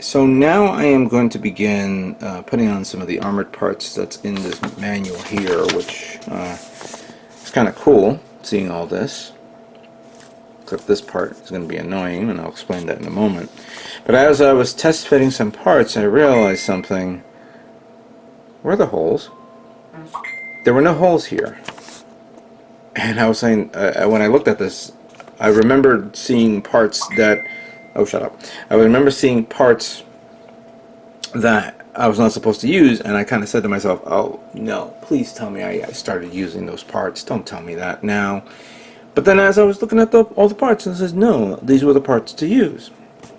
So now I am going to begin putting on some of the armored parts that's in this manual here, which is kind of cool seeing all this. Except this part is going to be annoying, and I'll explain that in a moment. But as I was test fitting some parts, I realized something. Where are the holes? There were no holes here. And I was saying, when I looked at this, I remembered seeing parts that... Oh, shut up. I remember seeing parts that I was not supposed to use, and I kind of said to myself, oh, no, please tell me I started using those parts. Don't tell me that now. But then as I was looking at all the parts, it says, no, these were the parts to use.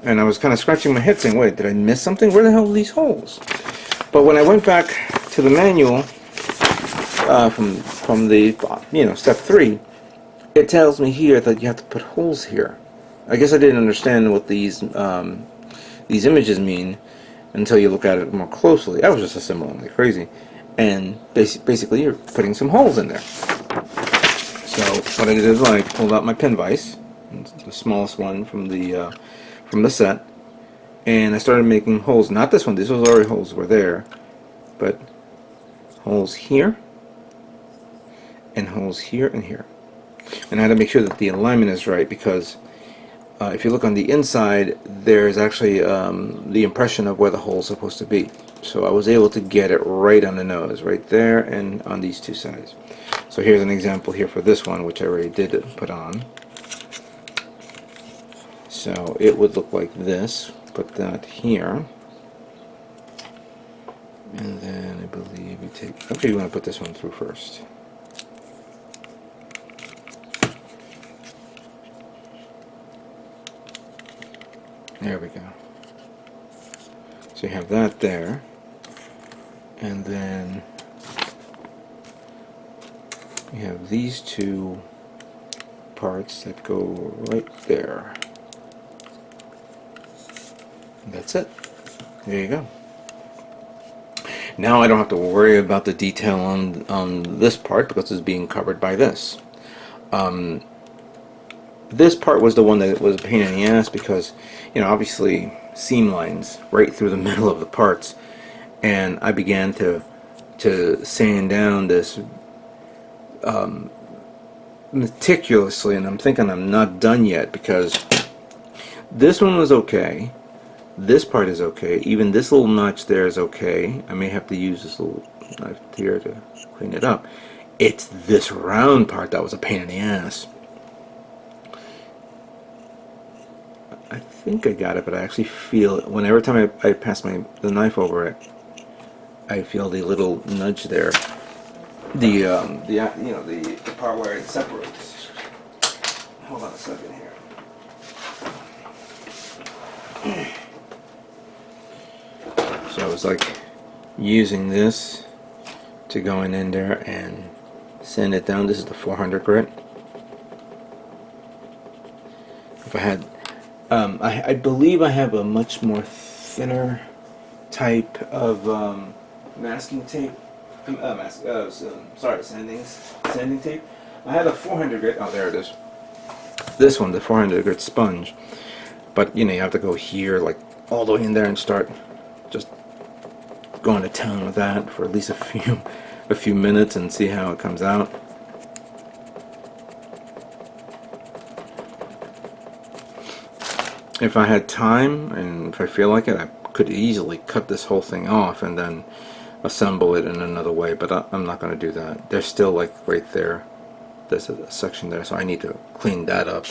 And I was kind of scratching my head saying, wait, did I miss something? Where the hell are these holes? But when I went back to the manual, from the, step 3, it tells me here that you have to put holes here. I guess I didn't understand what these images mean until you look at it more closely. I was just assembling like crazy, and basically you're putting some holes in there. So what I did is I pulled out my pin vise, the smallest one from the set, and I started making holes. Not this one; these was already holes were there, but holes here, and holes here and here. And I had to make sure that the alignment is right, because if you look on the inside, there's actually the impression of where the hole is supposed to be. So I was able to get it right on the nose, right there, and on these two sides. So here's an example here for this one, which I already did put on. So it would look like this. Put that here. And then I believe you take... Actually, you want to put this one through first. There we go. So you have that there, and then you have these two parts that go right there. And that's it. There you go. Now I don't have to worry about the detail on this part, because it's being covered by this. This part was the one that was a pain in the ass, because obviously seam lines right through the middle of the parts, and I began to sand down this meticulously, and I'm thinking I'm not done yet, because this one was okay, this part is okay, even this little notch there is okay. I may have to use this little knife here to clean it up. It's this round part that was a pain in the ass. I think I got it, but I actually feel it. Every time I pass the knife over it, I feel the little nudge there. The part where it separates. Hold on a second here. So I was like using this to go in there and sand it down. This is the 400 grit. If I had I believe I have a much more thinner type of masking tape. Sanding tape. I had a 400 grit. Oh, there it is. This one, the 400 grit sponge. But you have to go here, like all the way in there, and start just going to town with that for at least a few minutes and see how it comes out. If I had time, and if I feel like it, I could easily cut this whole thing off and then assemble it in another way, but I'm not going to do that. There's still, like, right there, there's a section there, so I need to clean that up.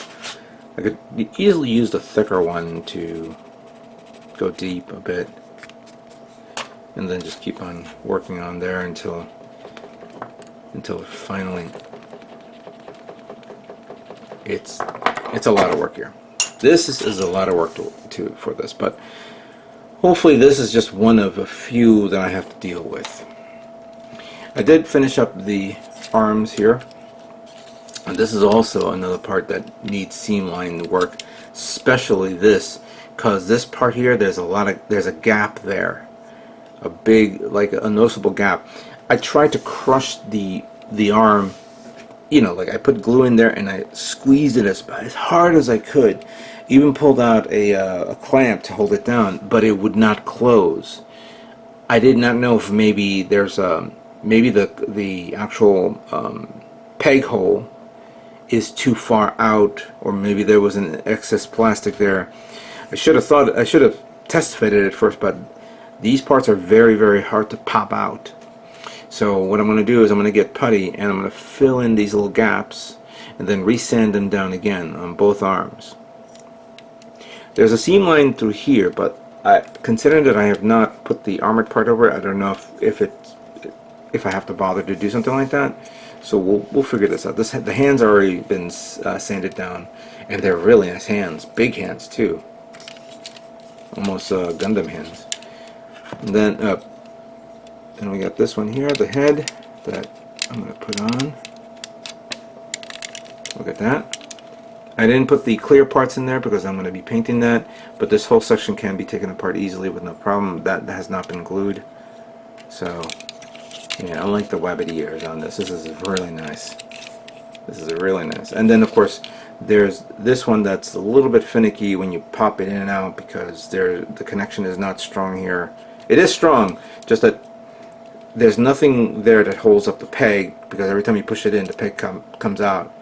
I could easily use the thicker one to go deep a bit, and then just keep on working on there until finally it's a lot of work here. This is a lot of work for this, but hopefully this is just one of a few that I have to deal with. I did finish up the arms here, and this is also another part that needs seam line work, especially this, because this part here, there's a gap there, a big, like a noticeable gap. I tried to crush the arm you know, like I put glue in there and I squeezed it as hard as I could. Even pulled out a clamp to hold it down, but it would not close. I did not know if maybe there's maybe the actual peg hole is too far out, or maybe there was an excess plastic there. I should have test fitted it first, but these parts are very, very hard to pop out. So what I'm going to do is I'm going to get putty and I'm going to fill in these little gaps and then resand them down again on both arms. There's a seam line through here, but considering that I have not put the armored part over it, I don't know if I have to bother to do something like that. So we'll figure this out. The hands already been sanded down, and they're really nice hands, big hands too, almost Gundam hands. And then we got this one here, the head that I'm going to put on. Look at that. I didn't put the clear parts in there because I'm going to be painting that, but this whole section can be taken apart easily with no problem. That has not been glued. So, yeah, I like the wabbit ears on this. This is really nice. This is really nice. And then, of course, there's this one that's a little bit finicky when you pop it in and out because the connection is not strong here. It is strong, just that there's nothing there that holds up the peg, because every time you push it in, the peg comes out.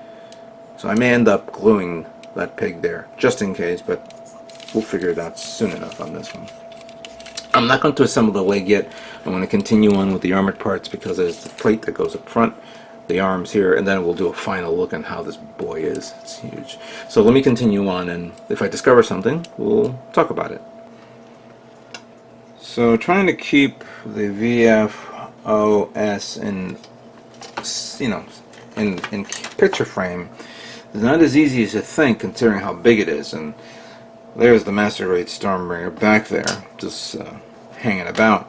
So I may end up gluing that peg there, just in case, but we'll figure it out soon enough on this one. I'm not going to assemble the leg yet. I'm going to continue on with the armored parts because there's the plate that goes up front, the arms here, and then we'll do a final look on how this boy is. It's huge. So let me continue on, and if I discover something, we'll talk about it. So trying to keep the VF-0S in, you know, in picture frame is not as easy as you think, considering how big it is. And there's the Master Grade Stormbringer back there, just hanging about.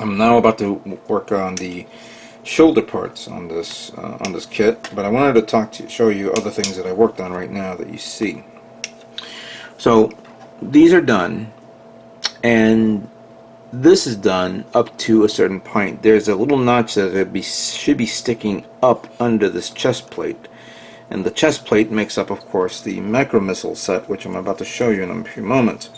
I'm now about to work on the shoulder parts on this kit, but I wanted to show you other things that I worked on right now that you see. So these are done, and this is done up to a certain point. There's a little notch that should be sticking up under this chest plate, and the chest plate makes up, of course, the macro missile set, which I'm about to show you in a few moments.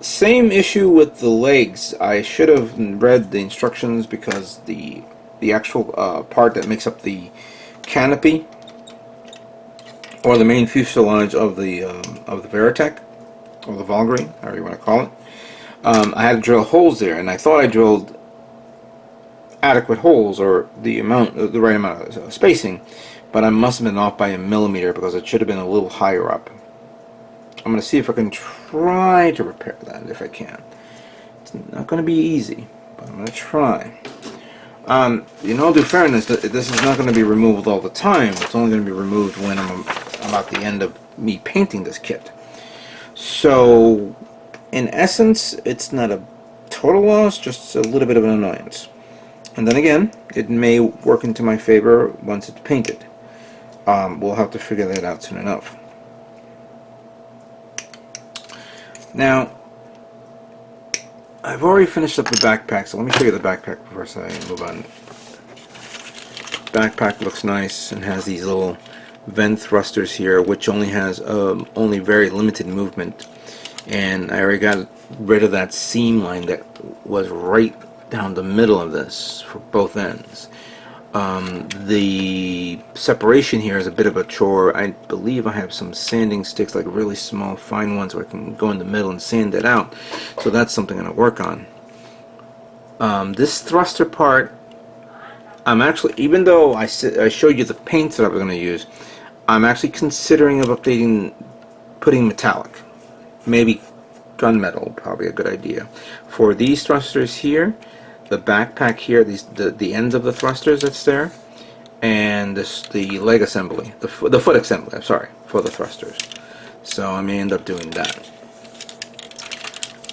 Same issue with the legs. I should have read the instructions, because the actual part that makes up the canopy or the main fuselage of the Veritech, or the Valkyrie, however you want to call it, I had to drill holes there, and I thought I drilled adequate holes, or the right amount of spacing, but I must have been off by a millimeter, because it should have been a little higher up. I'm going to see if I can try to repair that, if I can. It's not going to be easy, but I'm going to try. In all due fairness, this is not going to be removed all the time. It's only going to be removed when I'm at the end of me painting this kit. So, in essence, it's not a total loss, just a little bit of an annoyance. And then again, it may work into my favor once it's painted. We'll have to figure that out soon enough. Now, I've already finished up the backpack, so let me show you the backpack before I move on. Backpack looks nice and has these little vent thrusters here, which only has only very limited movement. And I already got rid of that seam line that was right down the middle of this for both ends. The separation here is a bit of a chore. I believe I have some sanding sticks, like really small, fine ones, where I can go in the middle and sand it out. So that's something I'm going to work on. This thruster part, I'm actually, even though I showed you the paints that I was going to use, I'm actually considering of putting metallic. Maybe gunmetal, probably a good idea. For these thrusters here, the backpack here, the ends of the thrusters that's there, and the leg assembly, the foot assembly, I'm sorry, for the thrusters. So I may end up doing that.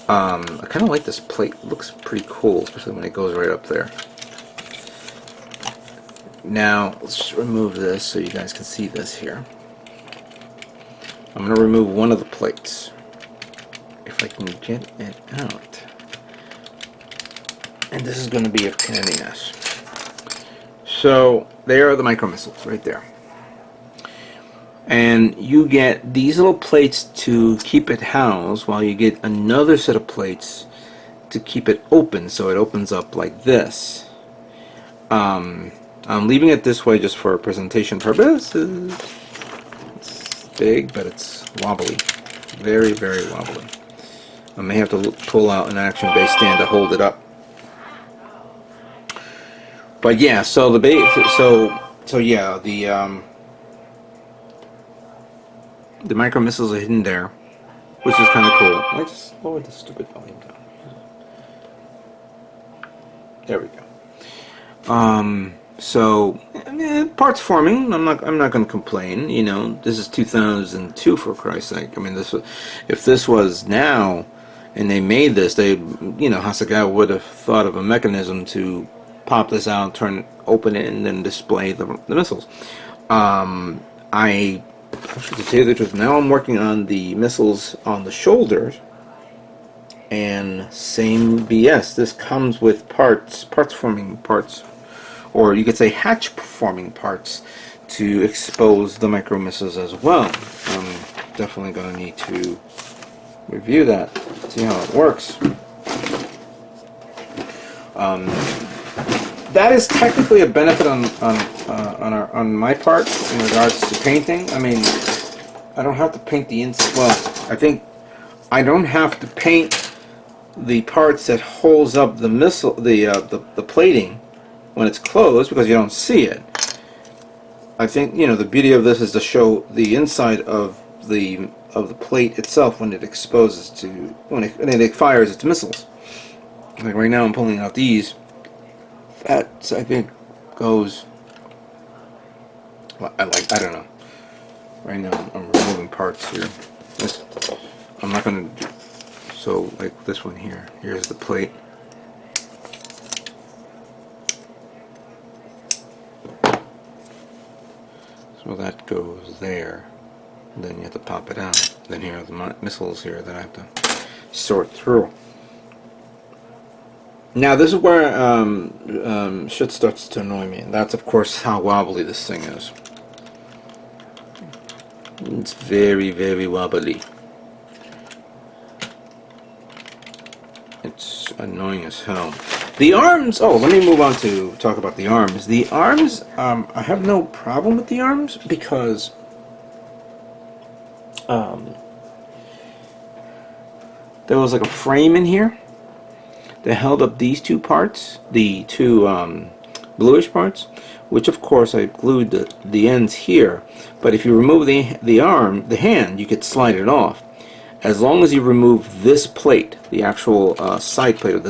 I kind of like this plate. It looks pretty cool, especially when it goes right up there. Now let's just remove this so you guys can see this here. I'm going to remove one of the plates, if I can get it out. And this is going to be a pain in the ass. So there are the micro missiles right there. And you get these little plates to keep it housed, while you get another set of plates to keep it open, so it opens up like this. I'm leaving it this way just for presentation purposes. It's big, but it's wobbly. Very, very wobbly. I may have to pull out an action-based stand to hold it up. But yeah, so the micro missiles are hidden there, which is kind of cool. I just lowered the stupid volume down. There we go. So parts forming. I'm not going to complain. You know, this is 2002 for Christ's sake. I mean, if this was now, and they made this, Hasegawa would have thought of a mechanism to pop this out, open it, and then display the missiles. To tell you the truth, now I'm working on the missiles on the shoulders, and same BS. This comes with parts forming parts, or you could say hatch forming parts, to expose the micro missiles as well. I'm definitely going to need to review that, see how it works. That is technically a benefit on my part in regards to painting. I mean, I don't have to paint the inside. Well, I think I don't have to paint the parts that holds up the missile, the plating when it's closed, because you don't see it. I think, you know, the beauty of this is to show the inside of the plate itself when it exposes to when it fires its missiles. Like right now, I'm pulling out these. That, I think, goes. Well, I don't know. Right now, I'm removing parts here. I'm not going to do. So, like this one here. Here's the plate. So that goes there. And then you have to pop it out. Then here are the missiles here that I have to sort through. Now this is where shit starts to annoy me, and that's of course how wobbly this thing is. It's very, very wobbly. It's annoying as hell. The arms, oh, let me move on to talk about the arms. The arms, I have no problem with the arms, because there was like a frame in here that held up these two parts, the two bluish parts, which of course I glued the ends here. But if you remove the hand, you could slide it off. As long as you remove this plate, the actual side plate of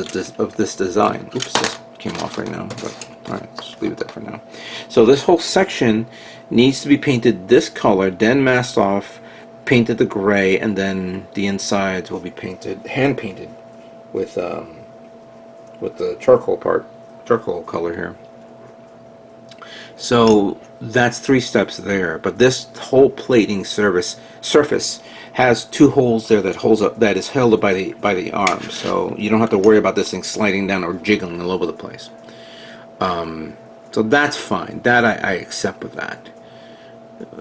this design. Oops, this came off right now, but alright, just leave it there for now. So this whole section needs to be painted this color, then masked off, painted the gray, and then the insides will be painted, hand painted with the charcoal color here. So that's 3 steps there. But this whole plating surface has 2 holes there that is held up by the arm. So you don't have to worry about this thing sliding down or jiggling all over the place. So that's fine. That I accept with that.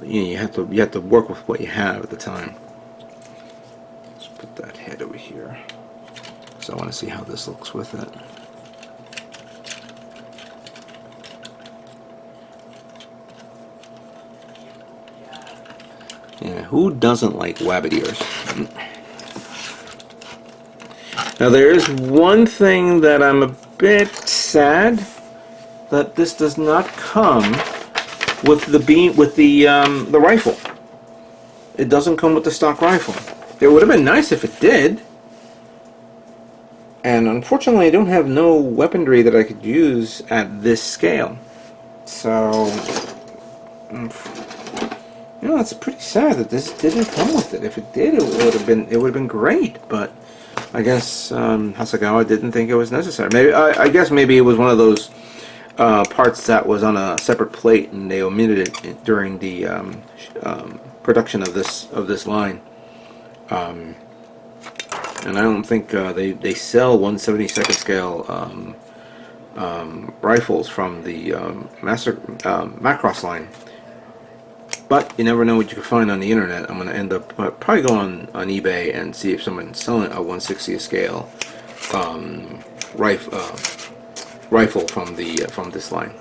You have to work with what you have at the time. Let's put that head over here. So I want to see how this looks with it. Yeah, who doesn't like rabbit ears? Now there is one thing that I'm a bit sad that this does not come with the rifle. It doesn't come with the stock rifle. It would have been nice if it did. And unfortunately, I don't have no weaponry that I could use at this scale. So, you know, it's pretty sad that this didn't come with it. If it did, it would have been great. But I guess Hasegawa didn't think it was necessary. Maybe I guess maybe it was one of those parts that was on a separate plate, and they omitted it during the production of this line. And I don't think they sell 1/72 scale rifles from the Macross line. But you never know what you can find on the internet. I'm going to end up probably go on eBay and see if someone's selling a 1/60th scale rifle from this line.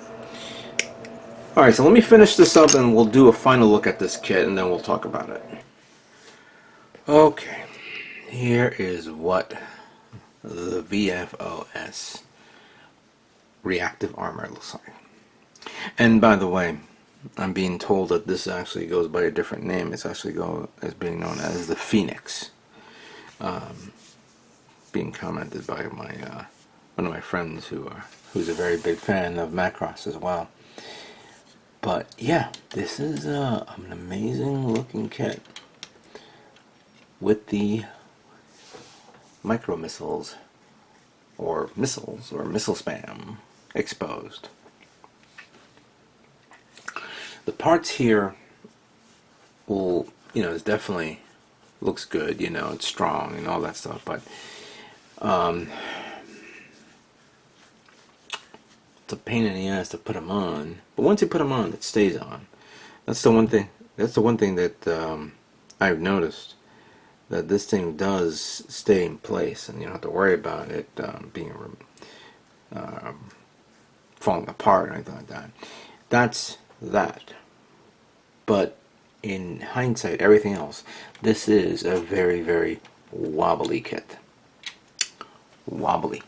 All right, so let me finish this up and we'll do a final look at this kit and then we'll talk about it. Okay, here is what the VF-0S Reactive Armor looks like. And by the way, I'm being told that this actually goes by a different name. It's actually being known as the Phoenix. Being commented by my one of my friends who's a very big fan of Macross as well. But yeah, this is an amazing looking kit with the micro missiles or missile spam exposed. The parts here will, it's definitely looks good, it's strong and all that stuff, but it's a pain in the ass to put them on. But once you put them on, it stays on. That's the one thing. That's the one thing that I've noticed, that this thing does stay in place, and you don't have to worry about it being falling apart or anything like that. That's that. But in hindsight, everything else, this is a very, very wobbly kit. Wobbly.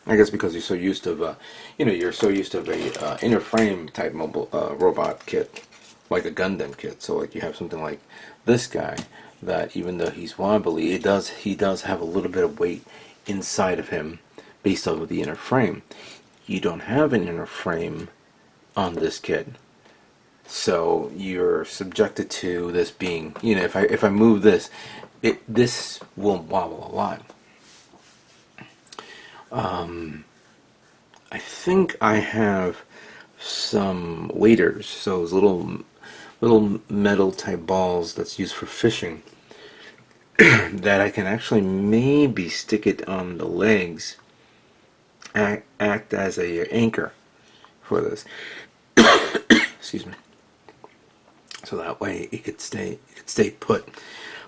I guess because you're so used to, you're so used to a inner frame type mobile robot kit, like a Gundam kit. So like you have something like this guy that, even though he's wobbly, he does have a little bit of weight inside of him based off of the inner frame. You don't have an inner frame on this kit, so you're subjected to this being, if I move this, this will wobble a lot. I think I have some waders, so those little metal type balls that's used for fishing, that I can actually maybe stick it on the legs, act as a anchor for this. Excuse me. So that way it could stay put.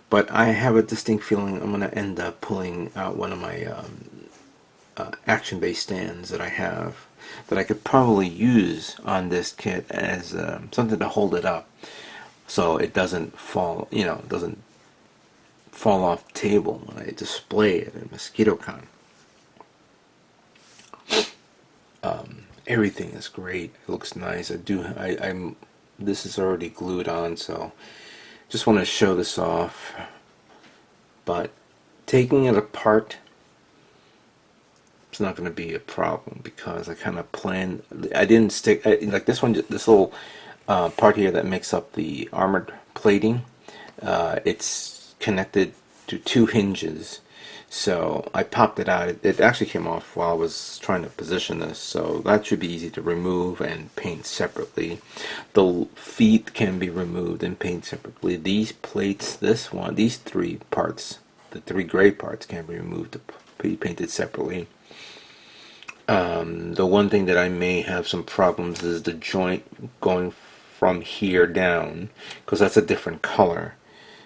But I have a distinct feeling I'm going to end up pulling out one of my action-based stands that I have, that I could probably use on this kit as something to hold it up, so it doesn't fall, doesn't fall off the table when I display it at MosquitoCon. Everything is great. It looks nice. This is already glued on, so just want to show this off. But taking it apart, it's not going to be a problem, because I kind of planned. I didn't stick like this one. This little part here that makes up the armored plating. It's connected to 2 hinges. So I popped it out. It actually came off while I was trying to position this, so that should be easy to remove and paint separately. The feet can be removed and paint separately. These plates, these 3 parts, the 3 gray parts, can be removed to be painted separately. The one thing that I may have some problems is the joint going from here down, because that's a different color.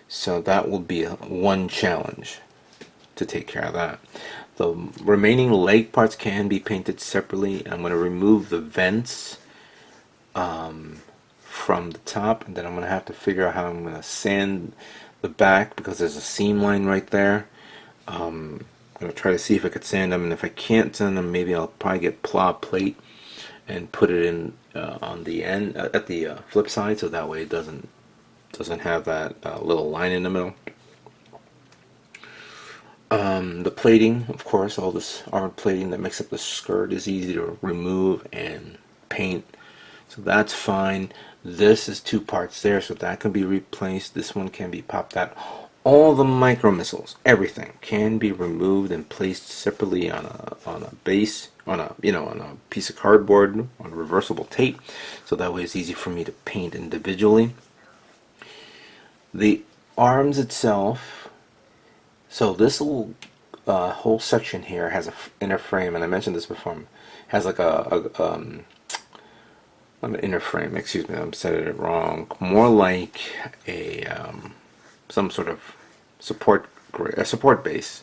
So that will be one challenge to take care of that. The remaining leg parts can be painted separately. I'm going to remove the vents from the top, and then I'm going to have to figure out how I'm going to sand the back, because there's a seam line right there. I'm going to try to see if I could sand them, and if I can't sand them, maybe I'll probably get plow plate and put it in on the end at the flip side, so that way it doesn't have that little line in the middle. The plating, of course, all this armored plating that makes up the skirt is easy to remove and paint, so that's fine. This is 2 parts there, so that can be replaced. This one can be popped out. All the micro missiles, everything, can be removed and placed separately on a base, on a piece of cardboard, on reversible tape, so that way it's easy for me to paint individually. The arms itself, so this little whole section here has a inner frame, and I mentioned this before. Has like not an inner frame. Excuse me, I'm saying it wrong. More like a some sort of support base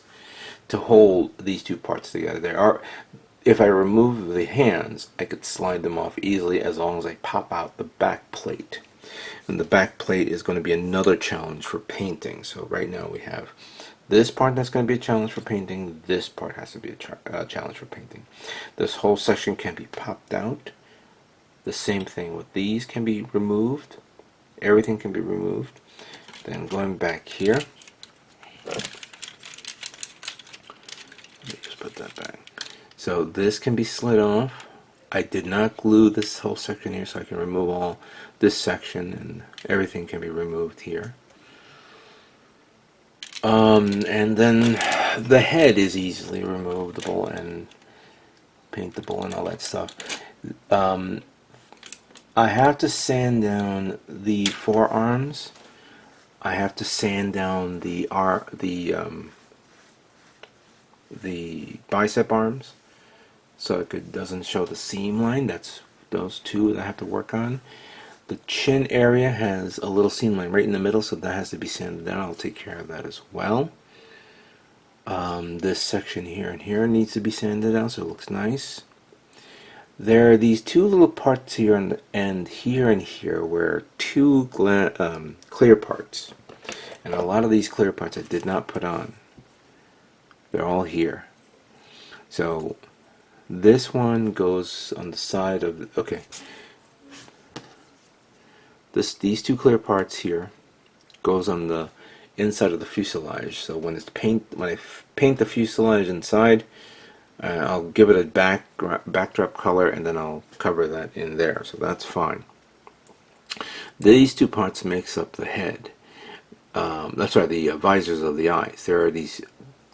to hold these two parts together. There are. If I remove the hands, I could slide them off easily as long as I pop out the back plate. And the back plate is going to be another challenge for painting. So right now we have this part that's going to be a challenge for painting. This part has to be a challenge for painting. This whole section can be popped out. The same thing with these can be removed. Everything can be removed. Then going back here. Let me just put that back. So this can be slid off. I did not glue this whole section here, so I can remove all this section, and everything can be removed here. And then the head is easily removable and paintable and all that stuff. I have to sand down the forearms. I have to sand down the bicep arms, so it doesn't show the seam line. That's those two that I have to work on. The chin area has a little seam line right in the middle, so that has to be sanded down. I'll take care of that as well. This section here and here needs to be sanded down so it looks nice. There are these two little parts here and here where two clear parts, and a lot of these clear parts I did not put on. They're all here. So this one goes on the side of okay. These two clear parts here goes on the inside of the fuselage. So when I paint the fuselage inside, I'll give it a backdrop color, and then I'll cover that in there. So that's fine. These two parts makes up the head. That's right, the visors of the eyes.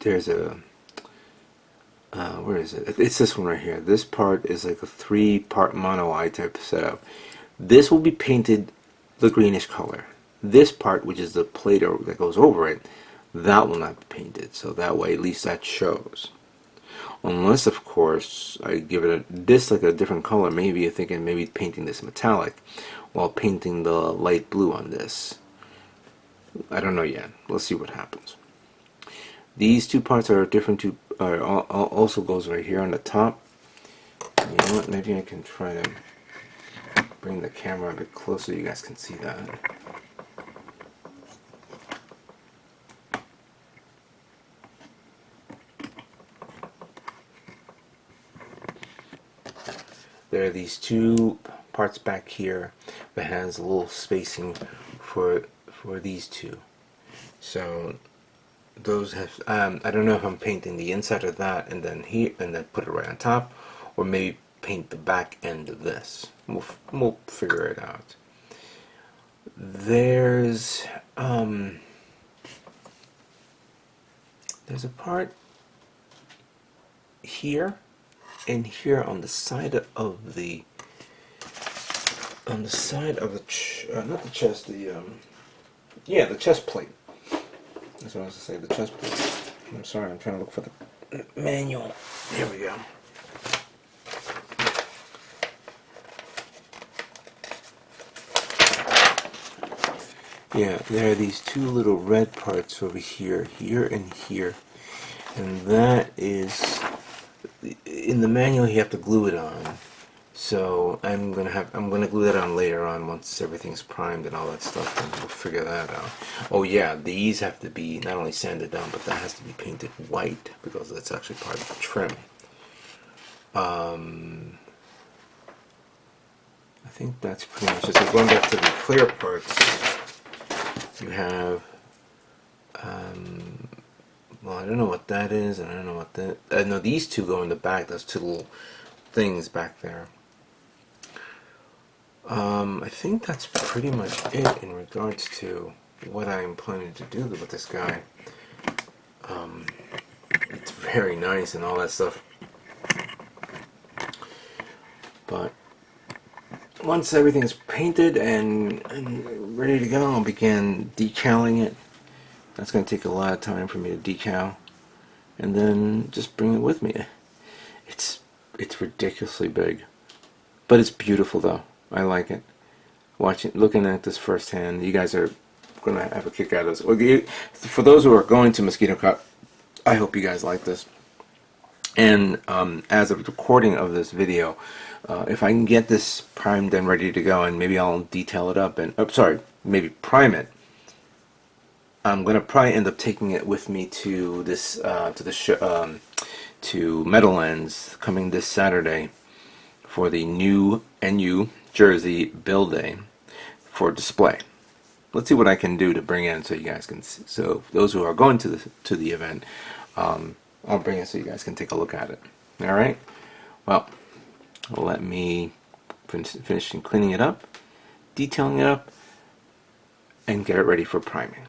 There's a where is it? It's this one right here. This part is like a 3-part mono eye type setup. This will be painted the greenish color. This part, which is the plate that goes over it, that will not be painted. So that way, at least that shows. Unless, of course, I give it this like a different color. Maybe you're thinking maybe painting this metallic while painting the light blue on this. I don't know yet. Let's see what happens. These two parts are different. Also goes right here on the top. You know what? Maybe I can try to bring the camera a bit closer so you guys can see that. There are these two parts back here that has a little spacing for these two. So those have I don't know if I'm painting the inside of that and then here and then put it right on top, or maybe paint the back end of this. We'll figure it out. There's a part here and here on the side of the not the chest, the chest plate. That's what I was to say, the chest plate. I'm sorry, I'm trying to look for the manual. Here we go. Yeah, there are these two little red parts over here, here and here, and that is in the manual. You have to glue it on. So I'm gonna glue that on later on once everything's primed and all that stuff, and we'll figure that out. Oh yeah, these have to be not only sanded down, but that has to be painted white because that's actually part of the trim. I think that's pretty much it. So going back to the clear parts, you have well, I don't know what that is, and I don't know what that. I know these two go in the back. Those two little things back there. I think that's pretty much it in regards to what I'm planning to do with this guy. It's very nice and all that stuff, but once everything's painted and ready to go, I'll begin decaling it. That's going to take a lot of time for me to decal. and then just bring it with me. It's ridiculously big, but it's beautiful though. I like it. Looking at this firsthand, you guys are going to have a kick out of this. For those who are going to Mosquito Cut, I hope you guys like this. And as of recording of this video, if I can get this primed and ready to go, and maybe I'll detail it up and maybe prime it, I'm gonna probably end up taking it with me to this to Meadowlands coming this Saturday for the new NU Jersey build day for display. Let's see what I can do to bring in so you guys can see. So those who are going to the event, I'll bring it so you guys can take a look at it. All right. Well, let me finish cleaning it up, detailing it up, and get it ready for priming.